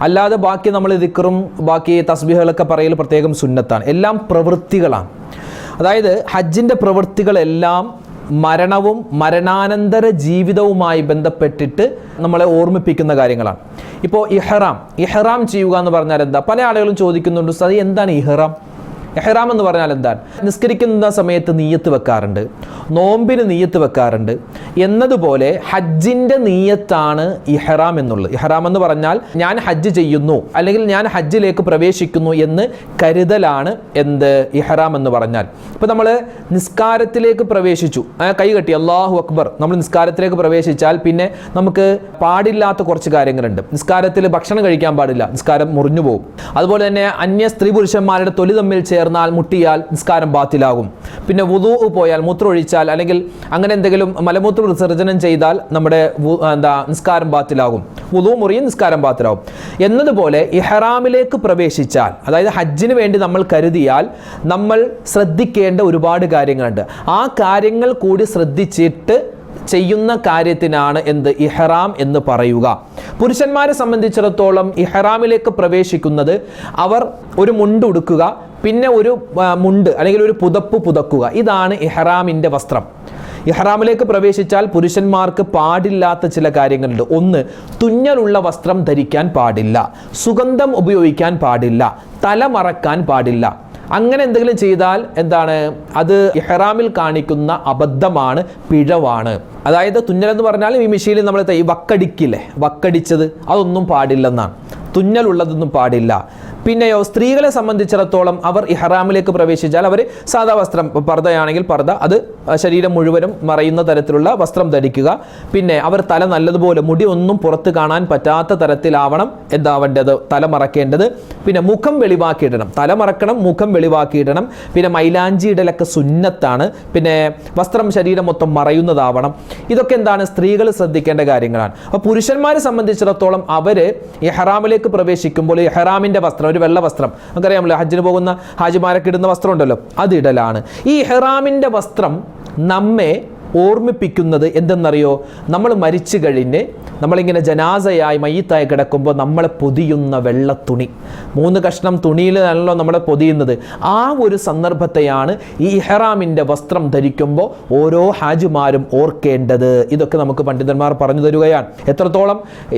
അല്ലാതെ ബാക്കി നമ്മൾ ദിക്റും ബാക്കി തസ്ബീഹുകളൊക്കെ പറയൽ പ്രത്യേകം സുന്നത്താണ്. എല്ലാം പ്രവൃത്തികളാണ്. അതായത് ഹജ്ജിൻ്റെ പ്രവൃത്തികളെല്ലാം മരണവും മരണാനന്തര ജീവിതവുമായി ബന്ധപ്പെട്ടിട്ട് നമ്മളെ ഓർമ്മിപ്പിക്കുന്ന കാര്യങ്ങളാണ്. ഇപ്പോൾ ഇഹ്റാം ചെയ്യുക എന്ന് പറഞ്ഞാൽ എന്താ? പല ആളുകളും ചോദിക്കുന്നുണ്ട്, ഉസ്താദ് എന്താണ് ഇഹ്റാം? ഇഹ്റാം എന്ന് പറഞ്ഞാൽ എന്താണ്? നിസ്കരിക്കുന്ന സമയത്ത് നീയത്ത് വെക്കാറുണ്ട്, നോമ്പിന് നീയത്ത് വെക്കാറുണ്ട് എന്നതുപോലെ ഹജ്ജിൻ്റെ നീയത്താണ് ഇഹ്റാം എന്നുള്ളത്. ഇഹ്റാം എന്ന് പറഞ്ഞാൽ ഞാൻ ഹജ്ജ് ചെയ്യുന്നു അല്ലെങ്കിൽ ഞാൻ ഹജ്ജിലേക്ക് പ്രവേശിക്കുന്നു എന്ന് കരുതലാണ് എന്ത്? ഇഹ്റാം എന്ന് പറഞ്ഞാൽ. ഇപ്പോൾ നമ്മൾ നിസ്കാരത്തിലേക്ക് പ്രവേശിച്ചു, കൈ കെട്ടി അല്ലാഹു അക്ബർ, നമ്മൾ നിസ്കാരത്തിലേക്ക് പ്രവേശിച്ചാൽ പിന്നെ നമുക്ക് പാടില്ലാത്ത കുറച്ച് കാര്യങ്ങളുണ്ട്. നിസ്കാരത്തിൽ ഭക്ഷണം കഴിക്കാൻ പാടില്ല, നിസ്കാരം മുറിഞ്ഞു പോകും. അതുപോലെ തന്നെ അന്യ സ്ത്രീ പുരുഷന്മാരുടെ തൊലി തമ്മിൽ മുട്ടിയാൽ നിസ്കാരം ബാത്തിലാകും. പിന്നെ വുദൂ പോയാൽ, മൂത്രമൊഴിച്ചാൽ അല്ലെങ്കിൽ അങ്ങനെ എന്തെങ്കിലും മലമൂത്ര വിസർജനം ചെയ്താൽ നമ്മുടെ നിസ്കാരം ബാത്തിലാകും. വുദൂ മുറിയും, നിസ്കാരം ബാത്തിലാകും. എന്നതുപോലെ ഇഹ്റാമിലേക്ക് പ്രവേശിച്ചാൽ, അതായത് ഹജ്ജിന് വേണ്ടി നമ്മൾ കരുതിയാൽ നമ്മൾ ശ്രദ്ധിക്കേണ്ട ഒരുപാട് കാര്യങ്ങളുണ്ട്. ആ കാര്യങ്ങൾ കൂടി ശ്രദ്ധിച്ചിട്ട് ചെയ്യുന്ന കാര്യത്തിനാണ് എന്ത്? ഇഹ്റാം എന്ന് പറയുക. പുരുഷന്മാരെ സംബന്ധിച്ചിടത്തോളം ഇഹ്റാമിലേക്ക് പ്രവേശിക്കുന്നത് അവർ ഒരു മുണ്ട് ഉടുക്കുക, പിന്നെ ഒരു മുണ്ട് അല്ലെങ്കിൽ ഒരു പുതപ്പ് പുതക്കുക. ഇതാണ് ഇഹ്റാമിൻ്റെ വസ്ത്രം. ഇഹ്റാമിലേക്ക് പ്രവേശിച്ചാൽ പുരുഷന്മാർക്ക് പാടില്ലാത്ത ചില കാര്യങ്ങളുണ്ട്. ഒന്ന്, തുന്നലുള്ള വസ്ത്രം ധരിക്കാൻ പാടില്ല, സുഗന്ധം ഉപയോഗിക്കാൻ പാടില്ല, തല മറക്കാൻ പാടില്ല. അങ്ങനെ എന്തെങ്കിലും ചെയ്താൽ എന്താണ്? അത് ഇഹ്റാമിൽ കാണിക്കുന്ന അബദ്ധമാണ്, പിഴവാണ്. അതായത് തുന്നലെന്ന് പറഞ്ഞാൽ ഈ മിഷീനിൽ നമ്മൾ ഈ വക്കടിക്കില്ലേ, വക്കടിച്ചത് അതൊന്നും പാടില്ലെന്നാണ്. തുന്നലുള്ളതൊന്നും പാടില്ല. പിന്നെയോ സ്ത്രീകളെ സംബന്ധിച്ചിടത്തോളം അവർ ഇഹ്റാമിലേക്ക് പ്രവേശിച്ചാൽ അവർ സാധാ വസ്ത്രം, പർദ്ദയാണെങ്കിൽ പർദ്ദ, അത് ശരീരം മുഴുവനും മറയുന്ന തരത്തിലുള്ള വസ്ത്രം ധരിക്കുക. പിന്നെ അവർ തല നല്ലതുപോലെ, മുടി ഒന്നും പുറത്ത് കാണാൻ പറ്റാത്ത തരത്തിലാവണം എന്താവേണ്ടത്? തല മറക്കേണ്ടത്. പിന്നെ മുഖം വെളിവാക്കിയിടണം, തല മറക്കണം, മുഖം വെളിവാക്കിയിടണം. പിന്നെ മൈലാഞ്ചി ഇടലൊക്കെ സുന്നത്താണ്. പിന്നെ വസ്ത്രം ശരീരം മൊത്തം മറയുന്നതാവണം. ഇതൊക്കെ എന്താണ്? സ്ത്രീകൾ ശ്രദ്ധിക്കേണ്ട കാര്യങ്ങളാണ്. അപ്പോൾ പുരുഷന്മാരെ സംബന്ധിച്ചിടത്തോളം അവർ ഇഹ്റാമിലേക്ക് പ്രവേശിക്കുമ്പോൾ ഇഹ്റാമിൻ്റെ വസ്ത്രം, ഒരു വെള്ള വസ്ത്രം, നമുക്കറിയാമല്ലോ ഹജ്ജിന് പോകുന്ന ഹാജിമാരൊക്കെ ഇടുന്ന വസ്ത്രം ഉണ്ടല്ലോ, അത് ഇടലാണ്. ഈ ഇഹ്റാമിൻ്റെ വസ്ത്രം നമ്മെ ഓർമ്മിപ്പിക്കുന്നത് എന്തെന്നറിയോ? നമ്മൾ മരിച്ചു കഴിഞ്ഞ് നമ്മളിങ്ങനെ ജനാസയായി മയ്യിത്തായി കിടക്കുമ്പോൾ നമ്മളെ പൊതിയുന്ന വെള്ളത്തുണി, 3 കഷ്ണം തുണിയിലാണല്ലോ നമ്മളെ പൊതിയുന്നത്. ആ ഒരു സന്ദർഭത്തെയാണ് ഈ ഇഹ്റാമിൻ്റെ വസ്ത്രം ധരിക്കുമ്പോൾ ഓരോ ഹാജിമാരും ഓർക്കേണ്ടത്. ഇതൊക്കെ നമുക്ക് പണ്ഡിതന്മാർ പറഞ്ഞു തരുകയാണ്.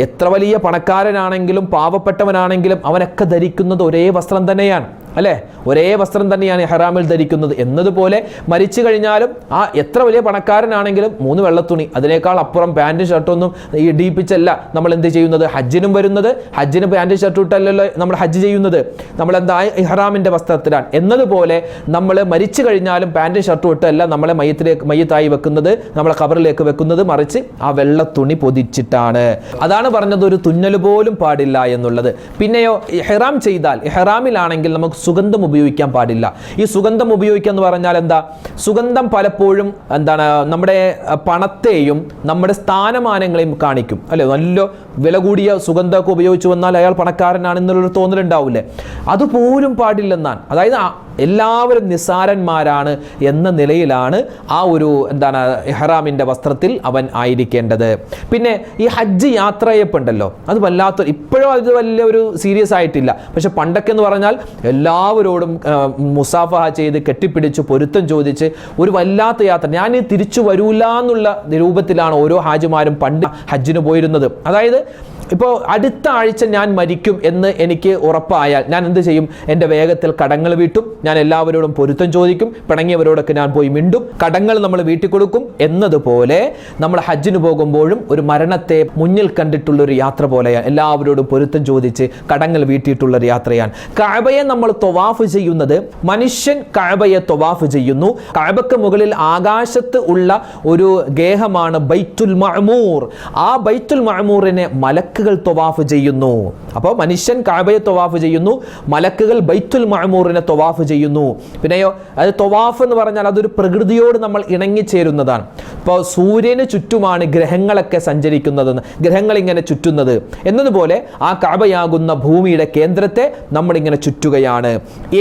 എത്ര വലിയ പണക്കാരനാണെങ്കിലും പാവപ്പെട്ടവനാണെങ്കിലും അവനൊക്കെ ധരിക്കുന്നത് ഒരേ വസ്ത്രം തന്നെയാണ്, അല്ലേ? ഒരേ വസ്ത്രം തന്നെയാണ് ഇഹ്റാമിൽ ധരിക്കുന്നത്. എന്നതുപോലെ മരിച്ചു കഴിഞ്ഞാലും ആ എത്ര വലിയ പണക്കാരനാണെങ്കിലും 3 വെള്ളത്തുണി, അതിനേക്കാൾ അപ്പുറം പാൻറ്റും ഷർട്ടൊന്നും ഇടിയിപ്പിച്ചല്ല നമ്മൾ എന്ത് ചെയ്യുന്നത്? ഹജ്ജിനും വരുന്നത്. ഹജ്ജിന് പാൻറ്റും ഷർട്ടും ഇട്ടല്ലല്ലോ നമ്മൾ ഹജ്ജ് ചെയ്യുന്നത്, നമ്മളെന്താ ഇഹ്റാമിൻ്റെ വസ്ത്രത്തിലാണ്. എന്നതുപോലെ നമ്മൾ മരിച്ചു കഴിഞ്ഞാലും പാൻറ്റും ഷർട്ടും ഇട്ടല്ല നമ്മളെ മയ്യത്തായി വെക്കുന്നത്, നമ്മളെ ഖബറിലേക്ക് വെക്കുന്നത്, മറിച്ച് ആ വെള്ളത്തുണി പൊതിച്ചിട്ടാണ്. അതാണ് പറഞ്ഞത് ഒരു തുന്നൽ പോലും പാടില്ല എന്നുള്ളത്. പിന്നെയോ ഇഹ്റാം ചെയ്താൽ, ഇഹ്റാമിലാണെങ്കിൽ നമുക്ക് സുഗന്ധം ഉപയോഗിക്കാൻ പാടില്ല. ഈ സുഗന്ധം ഉപയോഗിക്കുക എന്ന് പറഞ്ഞാൽ എന്താ? സുഗന്ധം പലപ്പോഴും എന്താണ്, നമ്മുടെ പണത്തെയും നമ്മുടെ സ്ഥാനമാനങ്ങളെയും കാണിക്കും അല്ലെ. നല്ല വില കൂടിയ സുഗന്ധമൊക്കെ ഉപയോഗിച്ചു വന്നാൽ അയാൾ പണക്കാരനാണെന്നുള്ളൊരു തോന്നലുണ്ടാവില്ലേ? അതുപോലും പാടില്ലെന്നാണ്. അതായത് എല്ലാവരും നിസ്സാരന്മാരാണ് എന്ന നിലയിലാണ് ആ ഒരു എന്താണ് ഇഹ്റാമിൻ്റെ വസ്ത്രത്തിൽ അവൻ ആയിരിക്കേണ്ടത്. പിന്നെ ഈ ഹജ്ജ് യാത്രയപ്പുണ്ടല്ലോ, അത് വല്ലാത്ത, ഇപ്പോഴും അത് വലിയ ഒരു സീരിയസ് ആയിട്ടില്ല. പക്ഷെ പണ്ടൊക്കെ എന്ന് പറഞ്ഞാൽ എല്ലാവരോടും മുസാഫഹ ചെയ്ത് കെട്ടിപ്പിടിച്ച് പൊരുത്തം ചോദിച്ച് ഒരു വല്ലാത്ത യാത്ര. ഞാൻ തിരിച്ചു വരൂല എന്നുള്ള രൂപത്തിലാണ് ഓരോ ഹാജിമാരും പണ്ട് ഹജ്ജിന് പോയിരുന്നത്. അതായത് ഇപ്പോൾ അടുത്ത ആഴ്ച ഞാൻ മരിക്കും എന്ന് എനിക്ക് ഉറപ്പായാൽ ഞാൻ എന്ത് ചെയ്യും? എൻ്റെ വേഗത്തിൽ കടങ്ങൾ വീട്ടും, ഞാൻ എല്ലാവരോടും പൊരുത്തം ചോദിക്കും, പിണങ്ങിയവരോടൊക്കെ ഞാൻ പോയി മിണ്ടും, കടങ്ങൾ നമ്മൾ വീട്ടിൽ കൊടുക്കും. എന്നതുപോലെ നമ്മൾ ഹജ്ജിന് പോകുമ്പോഴും ഒരു മരണത്തെ മുന്നിൽ കണ്ടിട്ടുള്ളൊരു യാത്ര പോലെയാണ്. എല്ലാവരോടും പൊരുത്തം ചോദിച്ച് കടങ്ങൾ വീട്ടിയിട്ടുള്ളൊരു യാത്രയാണ്. കഅബയെ നമ്മൾ ത്വവാഫ് ചെയ്യുന്നത്, മനുഷ്യൻ കഅബയെ ത്വവാഫ് ചെയ്യുന്നു. കഅബക്ക് മുകളിൽ ആകാശത്ത് ഉള്ള ഒരു ഗേഹമാണ് ബൈത്തുൽ മഅമൂർ. ആ ബൈത്തുൽ മഅമൂറിനെ മലക്കുകൾ ത്വവാഫ് ചെയ്യുന്നു. അപ്പോൾ മനുഷ്യൻ കഅബയെ ത്വവാഫ് ചെയ്യുന്നു, മലക്കുകൾ ബൈത്തുൽ മഅമൂറിനെ ത്വവാഫ് ചെയ്യുന്നു. പിന്നെയോ അത് ത്വവാഫ് എന്ന് പറഞ്ഞാൽ അതൊരു പ്രകൃതിയോട് നമ്മൾ ഇണങ്ങിച്ചേരുന്നതാണ്. ഇപ്പോൾ സൂര്യന് ചുറ്റുമാണ് ഗ്രഹങ്ങളൊക്കെ സഞ്ചരിക്കുന്നതെന്ന്, ഗ്രഹങ്ങൾ ഇങ്ങനെ ചുറ്റുന്നത് എന്നതുപോലെ ആ കഅബയാകുന്ന ഭൂമിയുടെ കേന്ദ്രത്തെ നമ്മളിങ്ങനെ ചുറ്റുകയാണ്.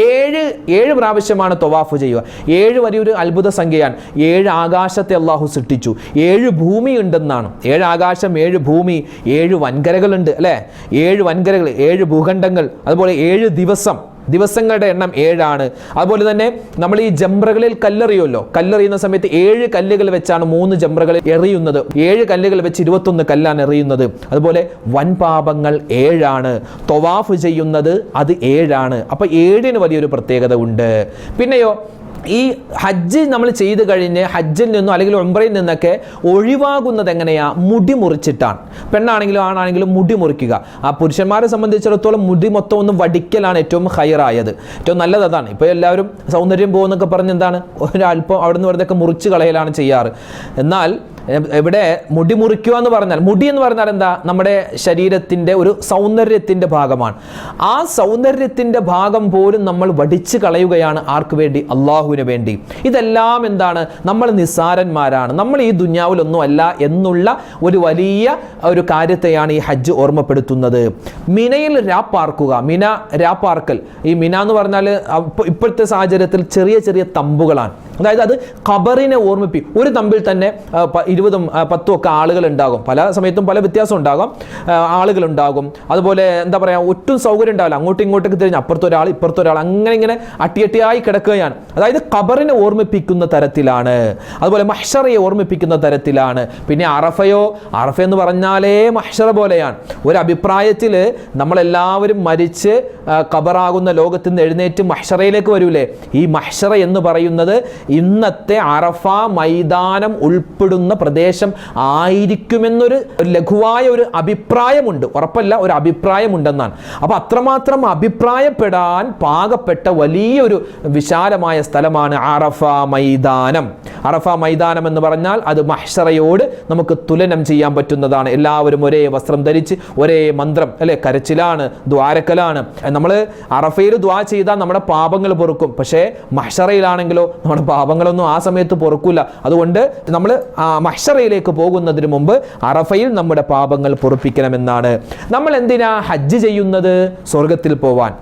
ഏഴ് പ്രാവശ്യമാണ് ത്വവാഫ് ചെയ്യുക. 7 വലിയൊരു അത്ഭുത സംഖ്യയാണ്. 7 ആകാശത്തെ അള്ളാഹു സൃഷ്ടിച്ചു, 7 ഭൂമി ഉണ്ടെന്നാണ്. 7 ആകാശം, 7 ഭൂമി, 7 വൻകരകളുണ്ട് അല്ലേ? 7 വൻകരകൾ, 7 ഭൂഖണ്ഡങ്ങൾ, അതുപോലെ 7 ദിവസങ്ങളുടെ എണ്ണം 7 അതുപോലെ തന്നെ നമ്മൾ ഈ ജംറകളിൽ കല്ലെറിയുമല്ലോ, കല്ലെറിയുന്ന സമയത്ത് 7 കല്ലുകൾ വെച്ചാണ് 3 ജംറകൾ എറിയുന്നത്. 7 കല്ലുകൾ വെച്ച് 21 കല്ലാണ് എറിയുന്നത്. അതുപോലെ വൻപാപങ്ങൾ 7. ത്വവാഫ് ചെയ്യുന്നത് അത് 7. അപ്പോൾ 7 വലിയൊരു പ്രത്യേകത ഉണ്ട്. പിന്നെയോ ഈ ഹജ്ജ് നമ്മൾ ചെയ്ത് കഴിഞ്ഞ് ഹജ്ജിൽ നിന്നും അല്ലെങ്കിൽ ഉംറയിൽ നിന്നൊക്കെ ഒഴിവാകുന്നത് എങ്ങനെയാ? മുടി മുറിച്ചിട്ടാണ്. പെണ്ണാണെങ്കിലും ആണാണെങ്കിലും മുടി മുറിക്കുക. ആ പുരുഷന്മാരെ സംബന്ധിച്ചിടത്തോളം മുടി മൊത്തം ഒന്ന് വടിക്കലാണ് ഏറ്റവും ഹൈറായത്, ഏറ്റവും നല്ലത് അതാണ്. ഇപ്പോൾ എല്ലാവരും സൗന്ദര്യം പോകുന്നൊക്കെ പറഞ്ഞ് എന്താണ് ഒരല്പം അവിടെ നിന്ന് വെറുതെ മുറിച്ച് കളയലാണ് ചെയ്യാറ്. എന്നാൽ ഇവിടെ മുടി മുറിക്കുക എന്ന് പറഞ്ഞാൽ, മുടി എന്ന് പറഞ്ഞാൽ എന്താ? നമ്മുടെ ശരീരത്തിൻ്റെ ഒരു സൗന്ദര്യത്തിൻ്റെ ഭാഗമാണ്. ആ സൗന്ദര്യത്തിൻ്റെ ഭാഗം പോലും നമ്മൾ വടിച്ച് കളയുകയാണ്. ആർക്ക് വേണ്ടി? അള്ളാഹുവിന് വേണ്ടി. ഇതെല്ലാം എന്താണ്? നമ്മൾ നിസ്സാരന്മാരാണ്, നമ്മൾ ഈ ദുനിയാവിലൊന്നും അല്ല എന്നുള്ള ഒരു വലിയ ഒരു കാര്യത്തെയാണ് ഈ ഹജ്ജ് ഓർമ്മപ്പെടുത്തുന്നത്. മിനയിൽ രാപ്പാർക്കുക, മിന രാപ്പാർക്കൽ. ഈ മിന എന്ന് പറഞ്ഞാൽ ഇപ്പോഴത്തെ സാഹചര്യത്തിൽ ചെറിയ ചെറിയ തമ്പുകളാണ്. അതായത് അത് ഖബറിനെ ഓർമ്മിപ്പിക്കും. ഒരു തമ്പിൽ തന്നെ 20ഉം 10ഉം ഒക്കെ ആളുകൾ ഉണ്ടാകും. പല സമയത്തും പല വ്യത്യാസം ഉണ്ടാകും, ആളുകളുണ്ടാകും. അതുപോലെ എന്താ പറയുക, ഒട്ടും സൗകര്യം ഉണ്ടാവില്ല. അങ്ങോട്ടും ഇങ്ങോട്ടൊക്കെ തിരിഞ്ഞ് അപ്പുറത്തൊരാൾ ഇപ്പുറത്തൊരാൾ അങ്ങനെ ഇങ്ങനെ അട്ടിയട്ടിയായി കിടക്കുകയാണ്. അതായത് ഖബറിനെ ഓർമ്മിപ്പിക്കുന്ന തരത്തിലാണ്. അതുപോലെ മഹ്ശറയെ ഓർമ്മിപ്പിക്കുന്ന തരത്തിലാണ്. പിന്നെ അറഫ എന്ന് പറഞ്ഞാലേ മഹ്ശറ പോലെയാണ്. ഒരു അഭിപ്രായത്തിൽ നമ്മളെല്ലാവരും മരിച്ച് ഖബറാകുന്ന ലോകത്ത് നിന്ന് എഴുന്നേറ്റ് മഹ്ശറയിലേക്ക് വരൂലേ? ഈ മഹ്ശറ എന്ന് പറയുന്നത് ഇന്നത്തെ അറഫ മൈതാനം ഉൾപ്പെടുന്ന പ്രദേശം ആയിരിക്കുമെന്നൊരു ലഘുവായ ഒരു അഭിപ്രായമുണ്ട്. ഉറപ്പല്ല, ഒരു അഭിപ്രായമുണ്ടെന്നാണ്. അപ്പോൾ അത്രമാത്രം അഭിപ്രായപ്പെടാൻ പാകപ്പെട്ട വലിയൊരു വിശാലമായ സ്ഥലമാണ് അറഫ മൈതാനം. അറഫ മൈതാനം എന്ന് പറഞ്ഞാൽ അത് മഹ്ശറയോട് നമുക്ക് തുലനം ചെയ്യാൻ പറ്റുന്നതാണ്. എല്ലാവരും ഒരേ വസ്ത്രം ധരിച്ച് ഒരേ മന്ത്രം അല്ലെ, കരച്ചിലാണ്, ദ്വാരക്കലാണ്. നമ്മൾ അറഫയിൽ ദ്വാ ചെയ്താൽ നമ്മുടെ പാപങ്ങൾ പൊറുക്കും. പക്ഷേ മഹ്ശറയിലാണെങ്കിലോ നമ്മുടെ പാപങ്ങളൊന്നും ആ സമയത്ത് പൊറുക്കില്ല. അതുകൊണ്ട് നമ്മൾ മഹ്ശറയിലേക്ക് പോകുന്നതിന് മുമ്പ് അറഫയിൽ നമ്മുടെ പാപങ്ങൾ പൊറുപ്പിക്കണമെന്നാണ്. നമ്മൾ എന്തിനാ ഹജ്ജ് ചെയ്യുന്നത്? സ്വർഗത്തിൽ പോവാൻ.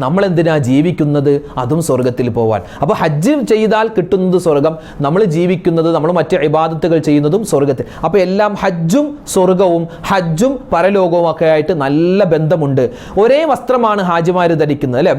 നമ്മൾ എന്തിനാ ജീവിക്കുന്നത്? അതും സ്വർഗത്തിൽ പോവാൻ. അപ്പോൾ ഹജ്ജ് ചെയ്താൽ കിട്ടുന്നത് സ്വർഗം, നമ്മൾ ജീവിക്കുന്നത്, നമ്മൾ മറ്റ് ഇബാദത്തുകൾ ചെയ്യുന്നതും സ്വർഗത്തിൽ. അപ്പോൾ എല്ലാം ഹജ്ജും സ്വർഗവും ഹജ്ജും പരലോകവും ഒക്കെ ആയിട്ട് നല്ല ബന്ധമുണ്ട്. ഒരേ വസ്ത്രമാണ് ഹാജിമാർ ധരിക്കുന്നത് അല്ലേ?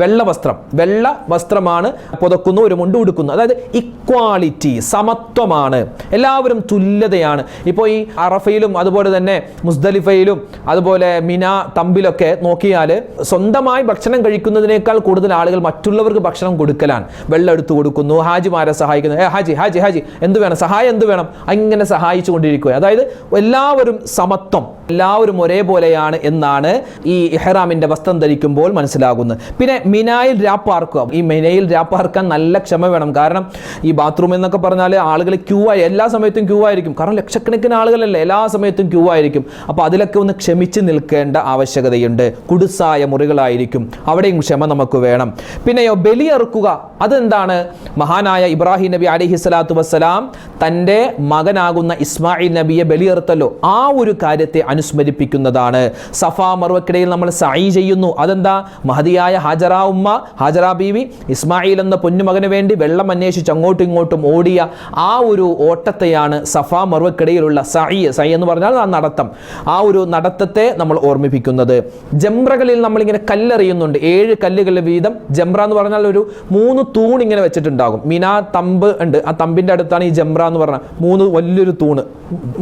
വെള്ള വസ്ത്രമാണ് പുതക്കുന്നു, ഒരു മുണ്ട് ഉടുക്കുന്നു. അതായത് ഇക്വാളിറ്റി, സമത്വമാണ്, എല്ലാവരും തുല്യതയാണ്. ഇപ്പോൾ ഈ അറഫയിലും അതുപോലെ തന്നെ മുസ്ദലിഫയിലും അതുപോലെ മിന തമ്പിലൊക്കെ നോക്കിയാൽ സ്വന്തമായി ഭക്ഷണം കഴിക്കുന്നതിനേക്കാൾ കൂടുതൽ ആളുകൾ മറ്റുള്ളവർക്ക് ഭക്ഷണം കൊടുക്കലാണ്. വെള്ളം എടുത്തു കൊടുക്കുന്നു, ഹാജിമാരെ സഹായിക്കുന്നു. ഹാജി എന്ത് വേണം, സഹായം എന്ത് വേണം, അങ്ങനെ സഹായിച്ചു കൊണ്ടിരിക്കുക. അതായത് എല്ലാവരും സമത്വം, എല്ലാവരും ഒരേപോലെയാണ് എന്നാണ് ഈ ഇഹ്റാമിന്റെ വസ്ത്രം ധരിക്കുമ്പോൾ മനസ്സിലാകുന്നത്. പിന്നെ മിനായിൽ രാപ്പാർക്കുക. ഈ മിനയിൽ രാപ്പാർക്കാൻ നല്ല ക്ഷമ വേണം. കാരണം ഈ ബാത്റൂം എന്നൊക്കെ പറഞ്ഞാൽ ആളുകൾ ക്യൂ ആയി, എല്ലാ സമയത്തും ക്യൂ ആയിരിക്കും. കാരണം ലക്ഷക്കണക്കിന് ആളുകളല്ലേ, എല്ലാ സമയത്തും ക്യൂ ആയിരിക്കും. അപ്പോൾ അതിലൊക്കെ ഒന്ന് ക്ഷമിച്ച് നിൽക്കേണ്ട ആവശ്യകതയുണ്ട്. കുടുസായ മുറികളായിരിക്കും, അവിടെയും ക്ഷമ നമുക്ക് വേണം. പിന്നെയോ ബലിയറുക്കുക. അതെന്താണ്? മഹാനായ ഇബ്രാഹിം നബി അലൈഹി സ്വലാത്തു വസ്സലാം തൻ്റെ മകനാകുന്ന ഇസ്മായിൽ നബിയെ ബലിയറുത്തല്ലോ, ആ ഒരു കാര്യത്തെ അനുസ്മരിപ്പിക്കുന്നതാണ്. സഫാ മർവക്കിടയിൽ നമ്മൾ സഈ ചെയ്യുന്നു. അതെന്താ? മഹദിയായ ഹാജറ ഉമ്മ, ഹാജറ ബീവി ഇസ്മായിൽ എന്ന പൊന്നുമകന് വേണ്ടി വെള്ളം അന്വേഷിച്ച് അങ്ങോട്ടും ഇങ്ങോട്ടും ഓടിയ ആ ഒരു ഓട്ടത്തെയാണ് സഫാ മർവക്കിടയിലുള്ള സഈ എന്ന് പറഞ്ഞാൽ ആ നടത്തം, ആ ഒരു നടത്തത്തെ നമ്മൾ ഓർമ്മിപ്പിക്കുന്നത്. ജംറകളിൽ നമ്മളിങ്ങനെ കല്ലെറിയുന്നുണ്ട്, 7 കല്ലുകൾ വീതം. ജംറ എന്ന് പറഞ്ഞാൽ ഒരു 3 തൂൺ ഇങ്ങനെ വെച്ചിട്ടുണ്ടാകും. മിനാ തമ്പ് ഉണ്ട്, ആ തമ്പിൻ്റെ അടുത്താണ് ഈ ജംറ എന്ന് പറഞ്ഞാൽ 3 വലിയൊരു തൂണ്,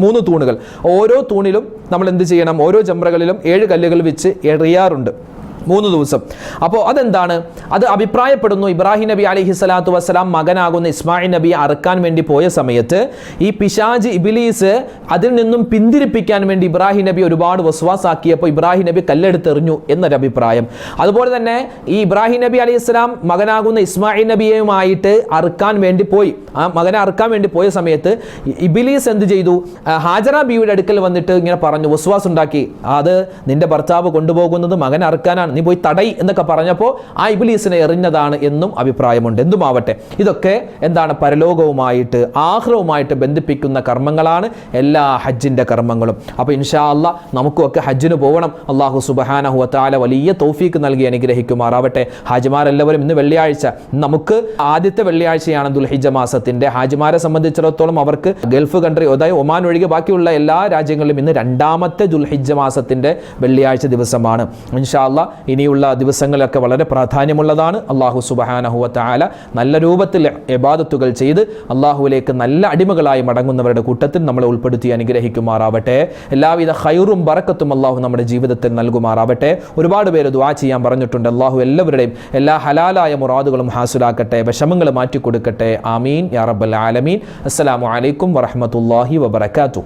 3 തൂണുകൾ. ഓരോ തൂണിലും നമ്മൾ എന്ത് ചെയ്യണം? ഓരോ ജംറകളിലും 7 കല്ലുകൾ വെച്ച് എറിയാറുണ്ട് 3 ദിവസം. അപ്പോൾ അതെന്താണ്? അത് അഭിപ്രായപ്പെടുന്നു ഇബ്രാഹിം നബി അലൈഹി സ്വലാത്തു വസ്സലാം മകനാകുന്ന ഇസ്മായിൽ നബിയെ അറുക്കാൻ വേണ്ടി പോയ സമയത്ത് ഈ പിശാജ് ഇബ്ലീസ് അതിൽ നിന്നും പിന്തിരിപ്പിക്കാൻ വേണ്ടി ഇബ്രാഹിം നബി ഒരുപാട് വസ്വാസാക്കിയപ്പോൾ ഇബ്രാഹിം നബി കല്ലെടുത്തെറിഞ്ഞു എന്നൊരു അഭിപ്രായം. അതുപോലെ തന്നെ ഈ ഇബ്രാഹിം നബി അലൈഹി സ്വലാം മകനാകുന്ന ഇസ്മായിൽ നബിയുമായിട്ട് അറുക്കാൻ വേണ്ടി പോയി, ആ മകനെ അറുക്കാൻ വേണ്ടി പോയ സമയത്ത് ഇബ്ലീസ് എന്ത് ചെയ്തു? ഹാജറ ബീവിയുടെ അടുക്കൽ വന്നിട്ട് ഇങ്ങനെ പറഞ്ഞു, വസ്വാസ് ഉണ്ടാക്കി, അത് നിന്റെ ഭർത്താവ് കൊണ്ടുപോകുന്നത് മകനെ അറുക്കാനാണ്, നീ പോയി തടയി എന്നൊക്കെ പറഞ്ഞപ്പോൾ ആ ഇബ്ലീസിനെ എറിഞ്ഞതാണ് എന്നും അഭിപ്രായമുണ്ട്. എന്തുമാവട്ടെ, ഇതൊക്കെ എന്താണ്? പരലോകവുമായിട്ട് ആഖിറവുമായിട്ട് ബന്ധിപ്പിക്കുന്ന കർമ്മങ്ങളാണ് എല്ലാ ഹജ്ജിൻ്റെ കർമ്മങ്ങളും. അപ്പോൾ ഇൻഷാ അല്ലാഹ് നമുക്കൊക്കെ ഹജ്ജിന് പോകണം. അല്ലാഹു സുബ്ഹാനഹു വ തആല വലിയ തൗഫീക്ക് നൽകി അനുഗ്രഹിക്കുമാറാവട്ടെ. ഹാജിമാരെല്ലാവരും ഇന്ന് വെള്ളിയാഴ്ച, നമുക്ക് ആദ്യത്തെ വെള്ളിയാഴ്ചയാണ് ദുൽഹിജ്ജ മാസത്തിൻ്റെ. ഹാജിമാരെ സംബന്ധിച്ചിടത്തോളം അവർക്ക് ഗൾഫ് കൺട്രി, അതായത് ഒമാൻ ഒഴികെ ബാക്കിയുള്ള എല്ലാ രാജ്യങ്ങളിലും ഇന്ന് 2ാമത്തെ ദുൽഹിജ്ജ മാസത്തിൻ്റെ വെള്ളിയാഴ്ച ദിവസമാണ്. ഇൻഷാ അല്ലാഹ് ഇനിയുള്ള ദിവസങ്ങളൊക്കെ വളരെ പ്രാധാന്യമുള്ളതാണ്. അല്ലാഹു സുബ്ഹാനഹു വ തആല നല്ല രൂപത്തിൽ ഇബാദത്തുകൾ ചെയ്ത് അല്ലാഹുവിലേക്ക് നല്ല അടിമകളായി മടങ്ങുന്നവരുടെ കൂട്ടത്തിൽ നമ്മളെ ഉൾപ്പെടുത്തി അനുഗ്രഹിക്കുമാറാവട്ടെ. എല്ലാവിധ ഖൈറും ബറക്കത്തും അല്ലാഹു നമ്മുടെ ജീവിതത്തിൽ നൽകുമാറാവട്ടെ. ഒരുപാട് പേര് ദുആ ചെയ്യാൻ പറഞ്ഞിട്ടുണ്ട്. അല്ലാഹു എല്ലാവരുടെയും എല്ലാ ഹലാലായ മുറാദുകളും ഹാസിലാക്കട്ടെ, വിഷമങ്ങൾ മാറ്റിക്കൊടുക്കട്ടെ. ആമീൻ യാ റബ്ബൽ ആലമീൻ. അസ്സലാമു അലൈക്കും വറഹ്മത്തുള്ളാഹി വബറകാതുഹു.